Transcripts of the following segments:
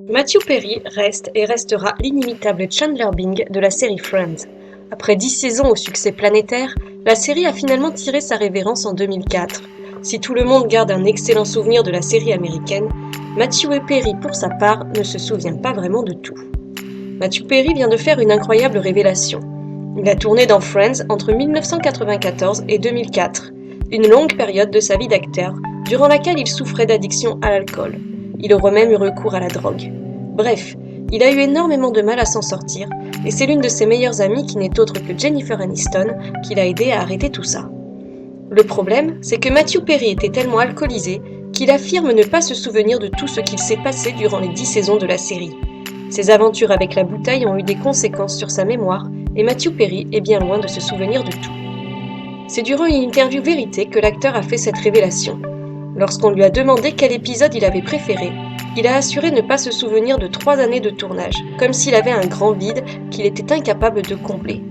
Matthew Perry reste et restera l'inimitable Chandler Bing de la série Friends. Après 10 saisons au succès planétaire, la série a finalement tiré sa révérence en 2004. Si tout le monde garde un excellent souvenir de la série américaine, Matthew Perry, pour sa part, ne se souvient pas vraiment de tout. Matthew Perry vient de faire une incroyable révélation. Il a tourné dans Friends entre 1994 et 2004, une longue période de sa vie d'acteur, durant laquelle il souffrait d'addiction à l'alcool. Il aurait même eu recours à la drogue. Bref, il a eu énormément de mal à s'en sortir, et c'est l'une de ses meilleures amies qui n'est autre que Jennifer Aniston qui l'a aidé à arrêter tout ça. Le problème, c'est que Matthew Perry était tellement alcoolisé qu'il affirme ne pas se souvenir de tout ce qu'il s'est passé durant les 10 saisons de la série. Ses aventures avec la bouteille ont eu des conséquences sur sa mémoire, et Matthew Perry est bien loin de se souvenir de tout. C'est durant une interview Vérité que l'acteur a fait cette révélation. Lorsqu'on lui a demandé quel épisode il avait préféré, il a assuré ne pas se souvenir de 3 années de tournage, comme s'il avait un grand vide qu'il était incapable de combler.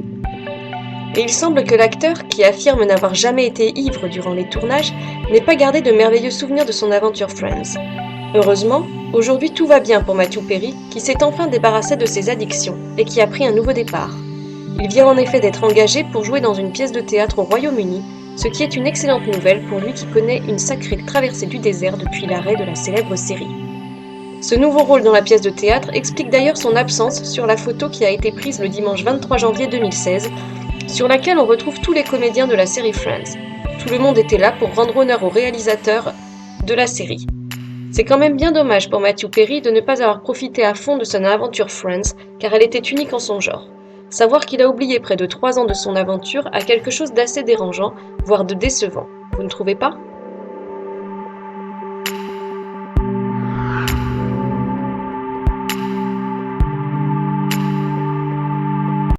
Et il semble que l'acteur, qui affirme n'avoir jamais été ivre durant les tournages, n'ait pas gardé de merveilleux souvenirs de son aventure Friends. Heureusement, aujourd'hui tout va bien pour Matthew Perry, qui s'est enfin débarrassé de ses addictions et qui a pris un nouveau départ. Il vient en effet d'être engagé pour jouer dans une pièce de théâtre au Royaume-Uni, ce qui est une excellente nouvelle pour lui qui connaît une sacrée traversée du désert depuis l'arrêt de la célèbre série. Ce nouveau rôle dans la pièce de théâtre explique d'ailleurs son absence sur la photo qui a été prise le dimanche 23 janvier 2016, sur laquelle on retrouve tous les comédiens de la série Friends. Tout le monde était là pour rendre honneur au réalisateur de la série. C'est quand même bien dommage pour Matthew Perry de ne pas avoir profité à fond de son aventure Friends, car elle était unique en son genre. Savoir qu'il a oublié près de 3 ans de son aventure a quelque chose d'assez dérangeant, voire de décevant. Vous ne trouvez pas ?